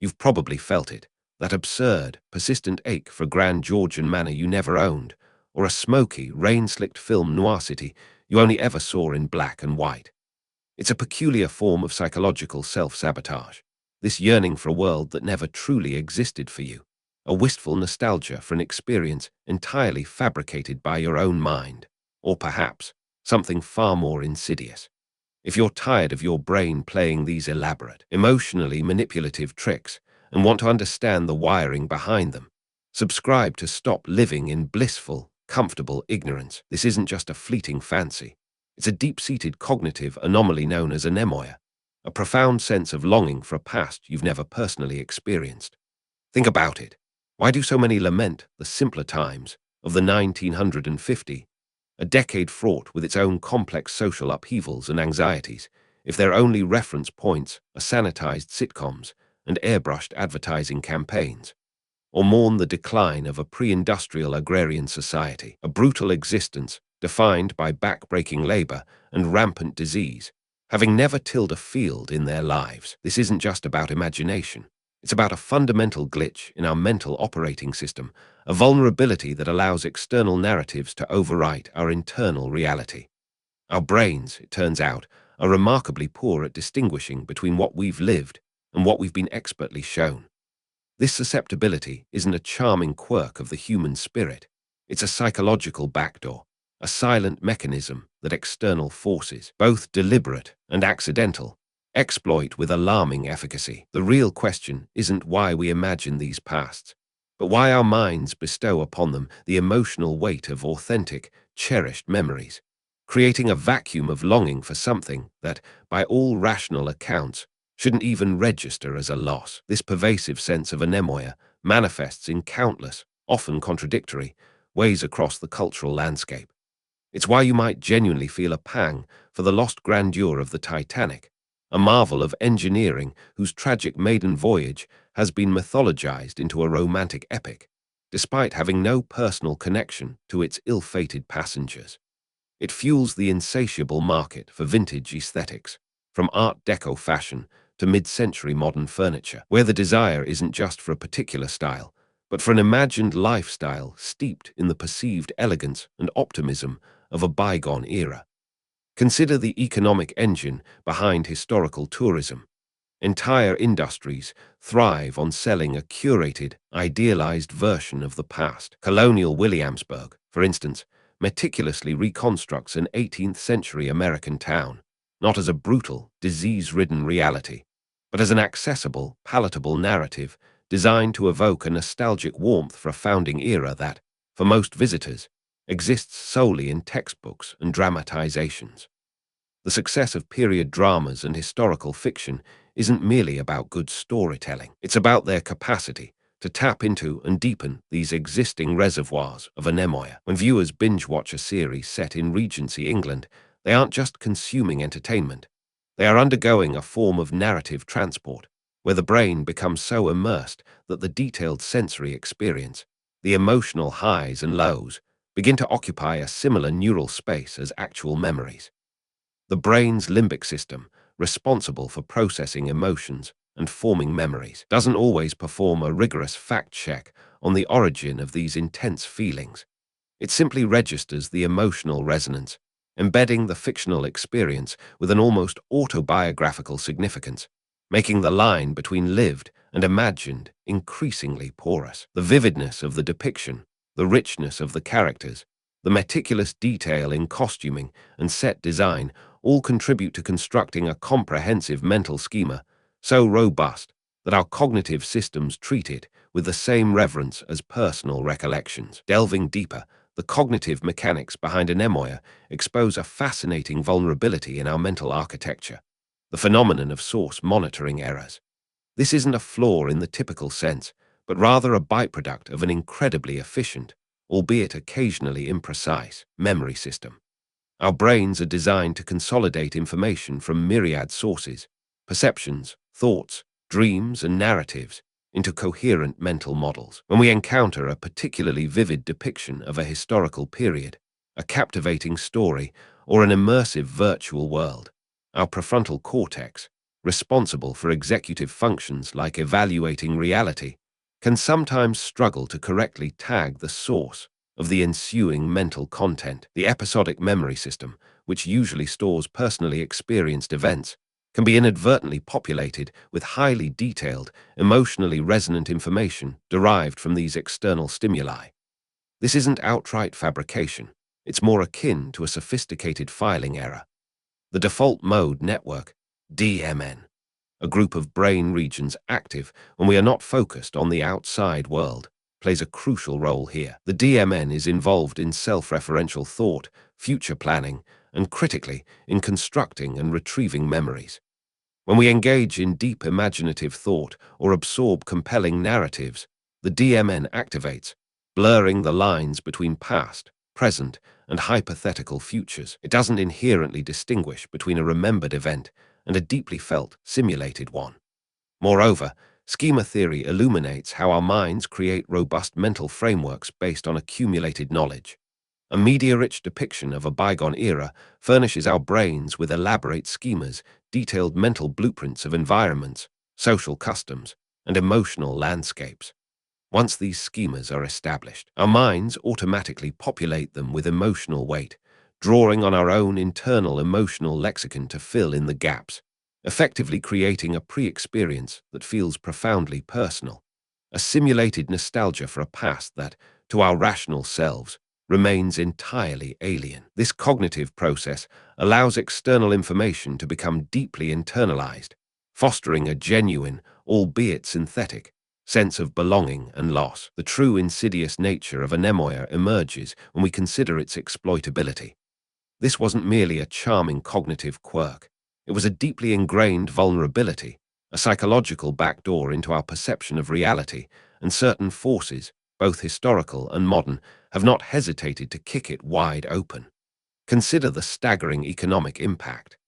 You've probably felt it, that absurd, persistent ache for grand Georgian manor you never owned, or a smoky, rain-slicked film noir city you only ever saw in black and white. It's a peculiar form of psychological self-sabotage, this yearning for a world that never truly existed for you, a wistful nostalgia for an experience entirely fabricated by your own mind, or perhaps something far more insidious. If you're tired of your brain playing these elaborate, emotionally manipulative tricks and want to understand the wiring behind them, subscribe to Stop Living in Blissful, Comfortable Ignorance. This isn't just a fleeting fancy. It's a deep-seated cognitive anomaly known as anemoia, a profound sense of longing for a past you've never personally experienced. Think about it. Why do so many lament the simpler times of the 1950, a decade fraught with its own complex social upheavals and anxieties, if their only reference points are sanitized sitcoms and airbrushed advertising campaigns? Or mourn the decline of a pre-industrial agrarian society, a brutal existence defined by back-breaking labor and rampant disease, having never tilled a field in their lives? This isn't just about imagination. It's about a fundamental glitch in our mental operating system, a vulnerability that allows external narratives to overwrite our internal reality. Our brains, it turns out, are remarkably poor at distinguishing between what we've lived and what we've been expertly shown. This susceptibility isn't a charming quirk of the human spirit. It's a psychological backdoor, a silent mechanism that external forces, both deliberate and accidental, exploit with alarming efficacy. The real question isn't why we imagine these pasts, but why our minds bestow upon them the emotional weight of authentic, cherished memories, creating a vacuum of longing for something that, by all rational accounts, shouldn't even register as a loss. This pervasive sense of anemoia manifests in countless, often contradictory, ways across the cultural landscape. It's why you might genuinely feel a pang for the lost grandeur of the Titanic, a marvel of engineering whose tragic maiden voyage has been mythologized into a romantic epic, despite having no personal connection to its ill-fated passengers. It fuels the insatiable market for vintage aesthetics, from Art Deco fashion to mid-century modern furniture, where the desire isn't just for a particular style, but for an imagined lifestyle steeped in the perceived elegance and optimism of a bygone era. Consider the economic engine behind historical tourism. Entire industries thrive on selling a curated, idealized version of the past. Colonial Williamsburg, for instance, meticulously reconstructs an 18th-century American town, not as a brutal, disease-ridden reality, but as an accessible, palatable narrative designed to evoke a nostalgic warmth for a founding era that, for most visitors, exists solely in textbooks and dramatizations. The success of period dramas and historical fiction isn't merely about good storytelling. It's about their capacity to tap into and deepen these existing reservoirs of anemoia. When viewers binge-watch a series set in Regency England, they aren't just consuming entertainment. They are undergoing a form of narrative transport, where the brain becomes so immersed that the detailed sensory experience, the emotional highs and lows, begin to occupy a similar neural space as actual memories. The brain's limbic system, responsible for processing emotions and forming memories, doesn't always perform a rigorous fact-check on the origin of these intense feelings. It simply registers the emotional resonance, embedding the fictional experience with an almost autobiographical significance, making the line between lived and imagined increasingly porous. The vividness of the depiction, the richness of the characters, the meticulous detail in costuming and set design all contribute to constructing a comprehensive mental schema so robust that our cognitive systems treat it with the same reverence as personal recollections. Delving deeper, the cognitive mechanics behind anemoia expose a fascinating vulnerability in our mental architecture, the phenomenon of source monitoring errors. This isn't a flaw in the typical sense, but rather a byproduct of an incredibly efficient, albeit occasionally imprecise, memory system. Our brains are designed to consolidate information from myriad sources, perceptions, thoughts, dreams, and narratives, into coherent mental models. When we encounter a particularly vivid depiction of a historical period, a captivating story, or an immersive virtual world, our prefrontal cortex, responsible for executive functions like evaluating reality, can sometimes struggle to correctly tag the source of the ensuing mental content. The episodic memory system, which usually stores personally experienced events, can be inadvertently populated with highly detailed, emotionally resonant information derived from these external stimuli. This isn't outright fabrication. It's more akin to a sophisticated filing error. The default mode network, DMN, a group of brain regions active when we are not focused on the outside world, plays a crucial role here. The DMN is involved in self-referential thought, future planning, and critically, in constructing and retrieving memories. When we engage in deep imaginative thought or absorb compelling narratives, the DMN activates, blurring the lines between past, present, and hypothetical futures. It doesn't inherently distinguish between a remembered event and a deeply felt, simulated one. Moreover, schema theory illuminates how our minds create robust mental frameworks based on accumulated knowledge. A media-rich depiction of a bygone era furnishes our brains with elaborate schemas, detailed mental blueprints of environments, social customs, and emotional landscapes. Once these schemas are established, our minds automatically populate them with emotional weight, drawing on our own internal emotional lexicon to fill in the gaps, effectively creating a pre-experience that feels profoundly personal, a simulated nostalgia for a past that, to our rational selves, remains entirely alien. This cognitive process allows external information to become deeply internalized, fostering a genuine, albeit synthetic, sense of belonging and loss. The true insidious nature of anemoia emerges when we consider its exploitability. This wasn't merely a charming cognitive quirk. It was a deeply ingrained vulnerability, a psychological backdoor into our perception of reality, and certain forces, both historical and modern, have not hesitated to kick it wide open. Consider the staggering economic impact.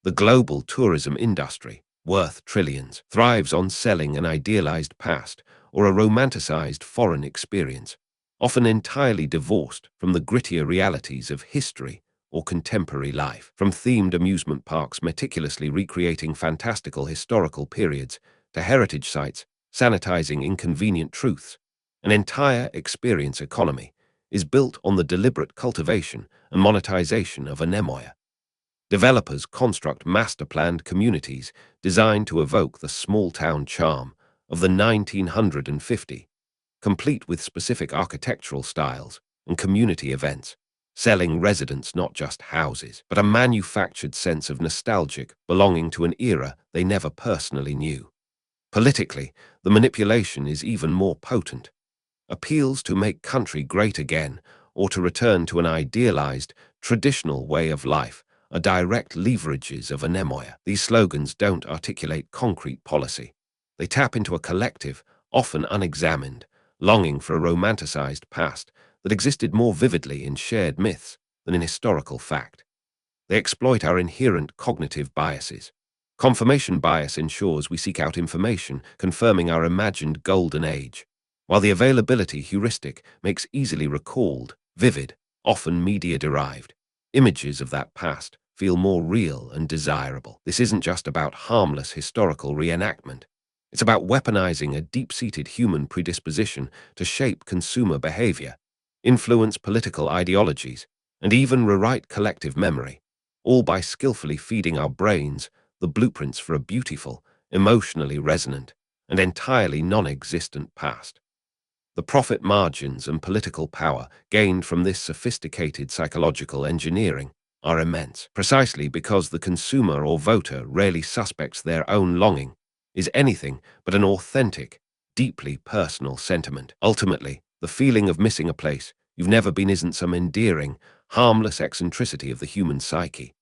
The global tourism industry, worth trillions, thrives on selling an idealized past or a romanticized foreign experience, often entirely divorced from the grittier realities of history or contemporary life. From themed amusement parks meticulously recreating fantastical historical periods to heritage sites sanitizing inconvenient truths, an entire experience economy is built on the deliberate cultivation and monetization of anemoia. Developers construct master-planned communities designed to evoke the small-town charm of the 1950, complete with specific architectural styles and community events, selling residents not just houses, but a manufactured sense of nostalgic belonging to an era they never personally knew. Politically, the manipulation is even more potent. Appeals to make country great again or to return to an idealized, traditional way of life are direct leverages of anemoia. These slogans don't articulate concrete policy. They tap into a collective, often unexamined, longing for a romanticized past that existed more vividly in shared myths than in historical fact. They exploit our inherent cognitive biases. Confirmation bias ensures we seek out information confirming our imagined golden age, while the availability heuristic makes easily recalled, vivid, often media-derived images of that past feel more real and desirable. This isn't just about harmless historical reenactment. It's about weaponizing a deep-seated human predisposition to shape consumer behavior, influence political ideologies, and even rewrite collective memory, all by skillfully feeding our brains the blueprints for a beautiful, emotionally resonant, and entirely non-existent past. The profit margins and political power gained from this sophisticated psychological engineering are immense, precisely because the consumer or voter rarely suspects their own longing is anything but an authentic, deeply personal sentiment. Ultimately, the feeling of missing a place you've never been isn't some endearing, harmless eccentricity of the human psyche.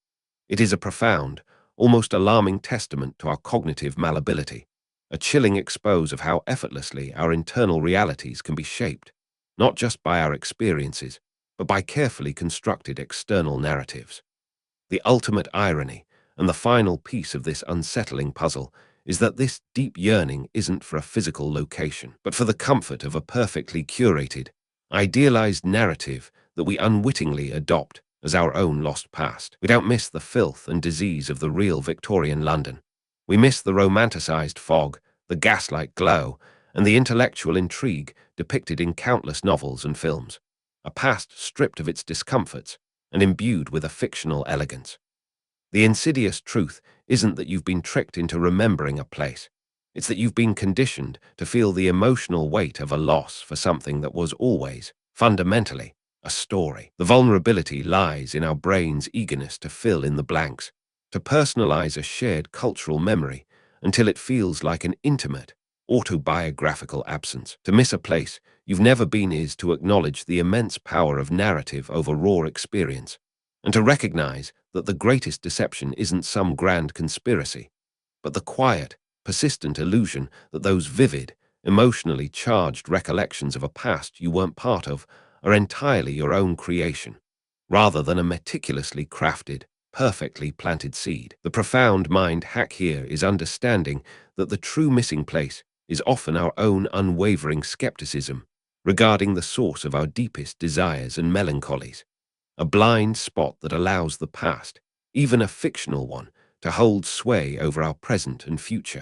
It is a profound, almost alarming testament to our cognitive malleability, a chilling expose of how effortlessly our internal realities can be shaped, not just by our experiences, but by carefully constructed external narratives. The ultimate irony, and the final piece of this unsettling puzzle, is that this deep yearning isn't for a physical location, but for the comfort of a perfectly curated, idealized narrative that we unwittingly adopt as our own lost past. We don't miss the filth and disease of the real Victorian London, We miss the romanticized fog, the gaslight glow, and the intellectual intrigue depicted in countless novels and films. A past stripped of its discomforts and imbued with a fictional elegance. The insidious truth isn't that you've been tricked into remembering a place. It's that you've been conditioned to feel the emotional weight of a loss for something that was always, fundamentally, a story. The vulnerability lies in our brain's eagerness to fill in the blanks, to personalize a shared cultural memory until it feels like an intimate, autobiographical absence. To miss a place you've never been is to acknowledge the immense power of narrative over raw experience, and to recognize that the greatest deception isn't some grand conspiracy, but the quiet, persistent illusion that those vivid, emotionally charged recollections of a past you weren't part of are entirely your own creation, rather than a meticulously crafted, perfectly planted seed. The profound mind hack here is understanding that the true missing place is often our own unwavering skepticism regarding the source of our deepest desires and melancholies, a blind spot that allows the past, even a fictional one, to hold sway over our present and future.